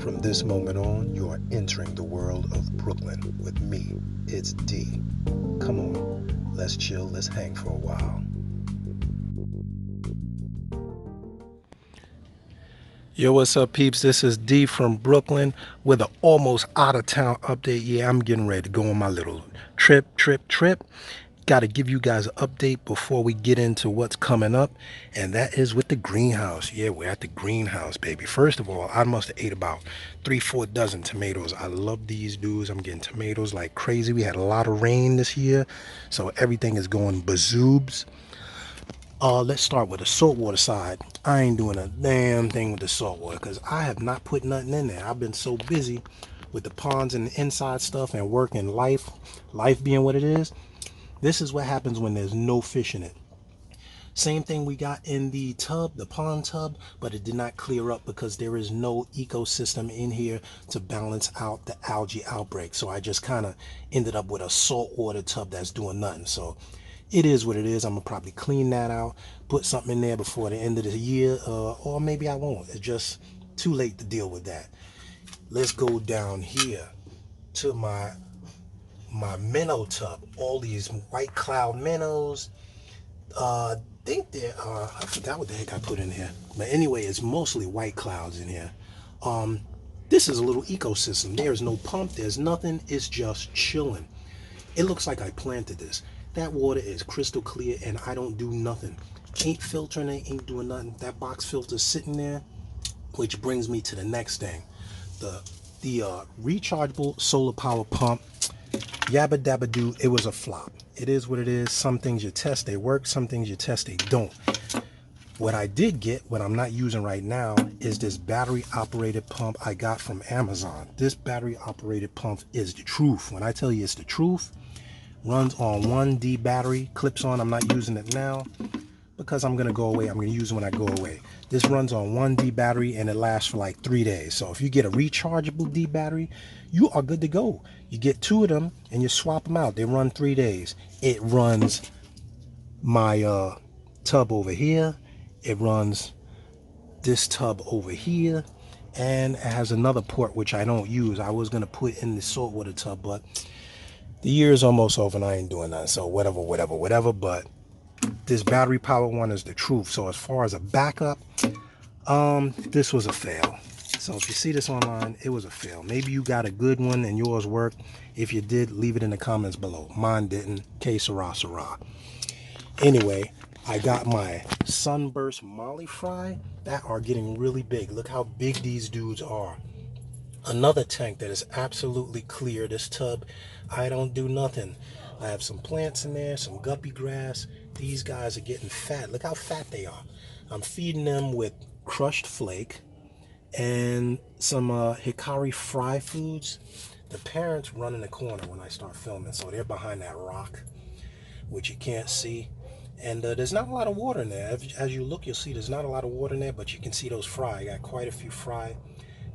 From this moment on, you are entering the world of Brooklyn with me. It's D. Come on, let's chill, let's hang for a while. Yo, what's up, peeps? This is D from Brooklyn with an almost out of town update. Yeah, I'm getting ready to go on my little trip. Got to give you guys an update before we get into what's coming up, and that is with the greenhouse. Yeah, we're at the greenhouse, baby. First of all, I must have ate about 3-4 dozen tomatoes. I love these dudes. I'm getting tomatoes like crazy. We had a lot of rain this year, so everything is going bazoobs. Let's start with the saltwater side. I ain't doing a damn thing with the saltwater because I have not put nothing in there. I've been so busy with the ponds and the inside stuff and work and life being what it is. This is what happens when there's no fish in it. Same thing we got in the tub, the pond tub, but it did not clear up because there is no ecosystem in here to balance out the algae outbreak. So I just kind of ended up with a saltwater tub that's doing nothing. So it is what it is. I'm gonna probably clean that out, put something in there before the end of the year, or maybe I won't. It's just too late to deal with that. Let's go down here to my minnow tub. All these white cloud minnows. Think they're I forgot what the heck I put in here. But anyway, it's mostly white clouds in here. This is a little ecosystem. There's no pump, there's nothing, it's just chilling. It looks like I planted this. That water is crystal clear and I don't do nothing. Ain't filtering it, ain't doing nothing. That box filter's sitting there, which brings me to the next thing. The rechargeable solar power pump. Yabba dabba do, it was a flop. It is what it is. Some things you test, they work. Some things you test, they don't. What I did get, what I'm not using right now, is this battery operated pump I got from Amazon. This battery operated pump is the truth. When I tell you it's the truth, runs on 1D battery, clips on. I'm not using it now because I'm going to go away. I'm going to use it when I go away. This runs on 1D battery and it lasts for like 3 days. So if you get a rechargeable D battery, you are good to go. You get 2 of them and you swap them out. They run 3 days. It runs my tub over here. It runs this tub over here. And it has another port which I don't use. I was going to put in the saltwater tub, but the year is almost over and I ain't doing that. So whatever. But this battery power one is the truth. So as far as a backup, this was a fail. So if you see this online, it was a fail. Maybe you got a good one and yours worked. If you did, leave it in the comments below. Mine didn't. Que sera, sera. Anyway, I got my Sunburst Molly Fry that are getting really big. Look how big these dudes are. Another tank that is absolutely clear. This tub, I don't do nothing. I have some plants in there, some guppy grass. These guys are getting fat. Look how fat they are. I'm feeding them with crushed flake and some Hikari fry foods. The parents run in the corner when I start filming, so they're behind that rock, which you can't see. And there's not a lot of water in there. As you look, you'll see there's not a lot of water in there, but you can see those fry. I got quite a few fry.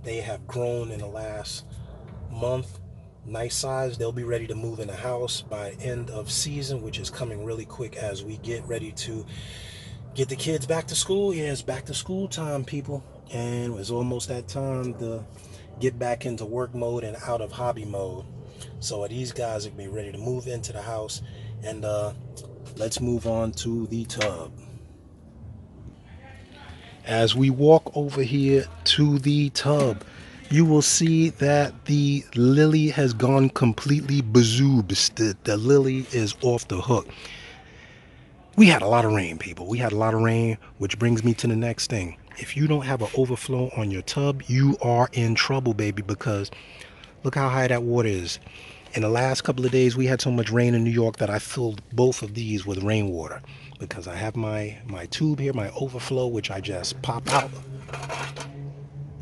They have grown in the last month. Nice size. They'll be ready to move in the house by end of season, which is coming really quick as we get ready to get the kids back to school. Yeah, it's back to school time, people. And it's almost that time to get back into work mode and out of hobby mode. So these guys will be ready to move into the house. And let's move on to the tub. As we walk over here to the tub, you will see that the lily has gone completely bazoobs. The lily is off the hook. We had a lot of rain, people. We had a lot of rain, which brings me to the next thing. If you don't have an overflow on your tub, you are in trouble, baby, because look how high that water is. In the last couple of days, we had so much rain in New York that I filled both of these with rainwater because I have my tube here, my overflow, which I just pop out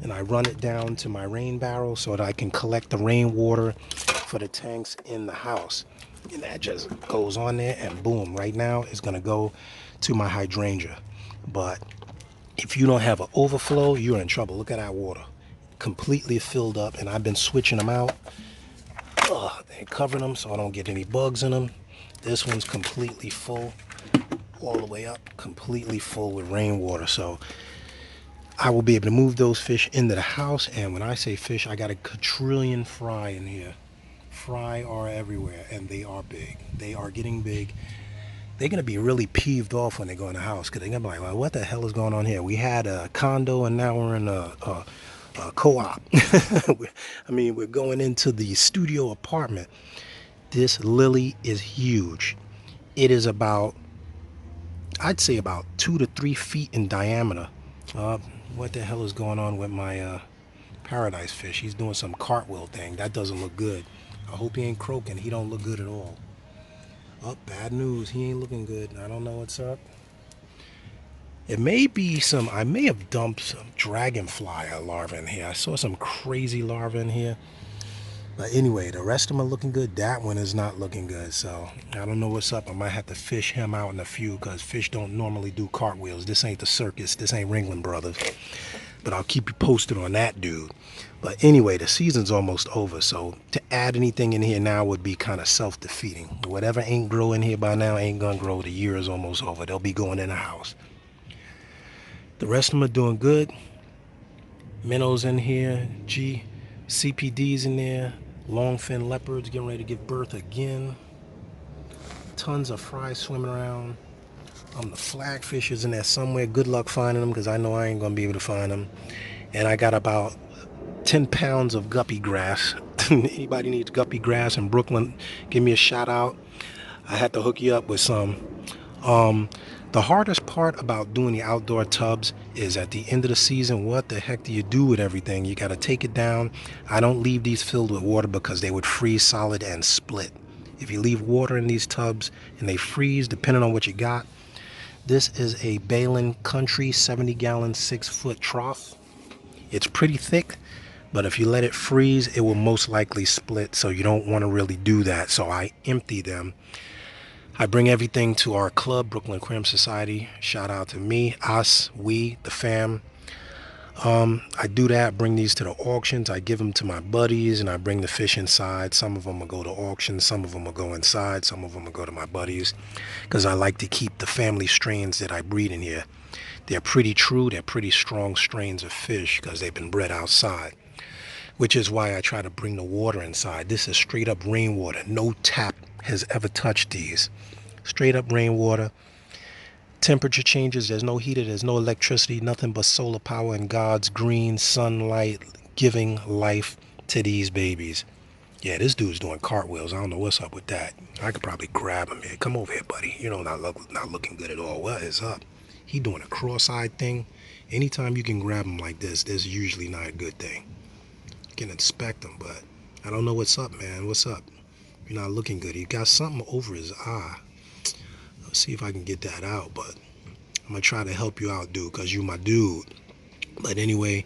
and I run it down to my rain barrel so that I can collect the rainwater for the tanks in the house. And that just goes on there and boom, right now it's gonna go to my hydrangea. But if you don't have an overflow, you're in trouble. Look at that water, completely filled up, and I've been switching them out and covering them so I don't get any bugs in them. This one's completely full all the way up, completely full with rainwater. So I will be able to move those fish into the house. And when I say fish, I got a quadrillion fry in here. Fry are everywhere, and they are big. They are getting big. They're gonna be really peeved off when they go in the house because they're gonna be like, "Well, what the hell is going on here? We had a condo, and now we're in a co-op." I mean, we're going into the studio apartment. This lily is huge. It is about, I'd say, about 2 to 3 feet in diameter. Uh, what the hell is going on with my paradise fish? He's doing some cartwheel thing. That doesn't look good. I hope he ain't croaking. He don't look good at all. Oh, bad news. He ain't looking good. I don't know what's up. It may be I may have dumped some dragonfly larvae in here. I saw some crazy larvae in here. But anyway, the rest of them are looking good. That one is not looking good. So I don't know what's up. I might have to fish him out in a few because fish don't normally do cartwheels. This ain't the circus. This ain't Ringling Brothers. But I'll keep you posted on that dude. But anyway, the season's almost over. So to add anything in here now would be kind of self-defeating. Whatever ain't growing here by now ain't going to grow. The year is almost over. They'll be going in the house. The rest of them are doing good. Minnows in here. CPD's in there. Longfin leopards getting ready to give birth again. Tons of fry swimming around. The flagfish is in there somewhere. Good luck finding them because I know I ain't going to be able to find them. And I got about 10 pounds of guppy grass. Anybody needs guppy grass in Brooklyn, give me a shout out. I had to hook you up with some. The hardest part about doing the outdoor tubs is at the end of the season, what the heck do you do with everything? You got to take it down. I don't leave these filled with water because they would freeze solid and split. If you leave water in these tubs and they freeze, depending on what you got. This is a Balin Country 70-gallon 6-foot trough. It's pretty thick, but if you let it freeze, it will most likely split, so you don't want to really do that. So I empty them. I bring everything to our club, Brooklyn Aquarium Society. Shout out to me, us, we, the fam. I do that, bring these to the auctions. I give them to my buddies, and I bring the fish inside. Some of them will go to auctions, some of them will go inside, some of them will go to my buddies, because I like to keep the family strains that I breed in here. They're pretty true, they're pretty strong strains of fish because they've been bred outside, which is why I try to bring the water inside. This is straight up rainwater. No tap has ever touched these. Straight up rainwater. Temperature changes, there's no heater, there's no electricity, nothing but solar power and God's green sunlight giving life to these babies. Yeah, this dude's doing cartwheels. I don't know what's up with that. I could probably grab him here. Come over here, buddy. You know, not looking good at all. What is up? He doing a cross-eyed thing. Anytime you can grab him like this is usually not a good thing. You can inspect him, but I don't know what's up, man. What's up? You're not looking good. He got something over his eye. Let's see if I can get that out, but I'm gonna try to help you out, dude, because you my dude. But anyway,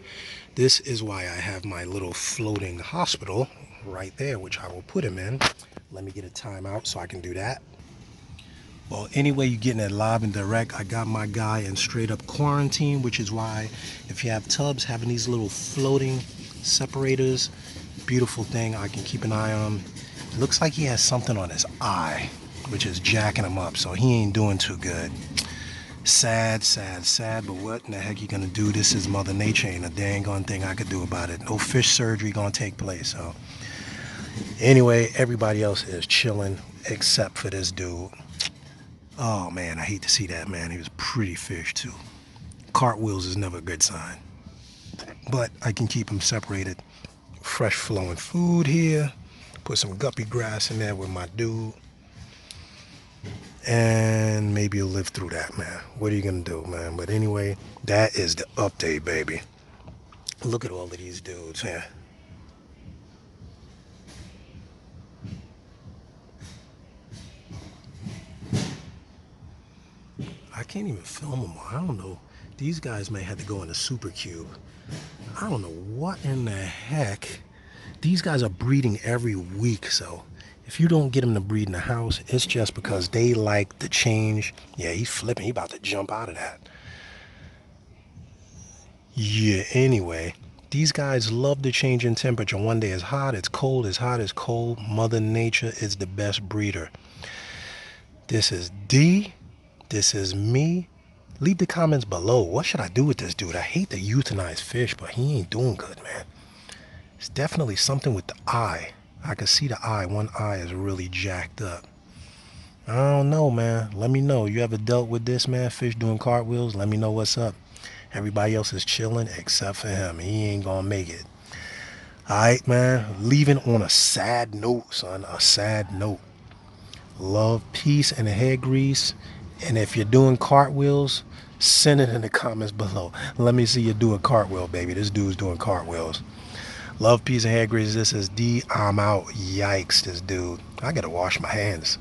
this is why I have my little floating hospital right there, which I will put him in. Let me get a timeout so I can do that. Well, anyway, you're getting it live and direct. I got my guy in straight up quarantine, which is why if you have tubs, having these little floating separators, beautiful thing. I can keep an eye on him. It looks like he has something on his eye, which is jacking him up, so he ain't doing too good. Sad, sad, sad, but what in the heck you gonna do? This is Mother Nature, ain't a dang on thing I could do about it. No fish surgery gonna take place. So anyway, everybody else is chilling except for this dude. Oh man, I hate to see that, man. He was pretty fish too. Cartwheels is never a good sign, but I can keep him separated. Fresh flowing food here. Put some guppy grass in there with my dude. And maybe you'll live through that, man. What are you gonna do, man? But anyway, that is the update, baby. Look at all of these dudes here. I can't even film them all. I don't know. These guys may have to go in the super cube. I don't know what in the heck. These guys are breeding every week, so if you don't get them to breed in the house, it's just because they like the change. Yeah, he's flipping. He's about to jump out of that. Yeah, anyway, these guys love the change in temperature. One day it's hot, it's cold, it's hot, it's cold. Mother Nature is the best breeder. This is D. This is me. Leave the comments below. What should I do with this dude? I hate to euthanize fish, but he ain't doing good, man. It's definitely something with the eye. I can see the eye. One eye is really jacked up. I don't know, man. Let me know. You ever dealt with this, man? Fish doing cartwheels? Let me know what's up. Everybody else is chilling except for him. He ain't gonna make it. Alright, man. Leaving on a sad note, son. A sad note. Love, peace, and hair grease. And if you're doing cartwheels, send it in the comments below. Let me see you do a cartwheel, baby. This dude's doing cartwheels. Love, peace, and hair grease. This is D. I'm out. Yikes, this dude. I gotta wash my hands.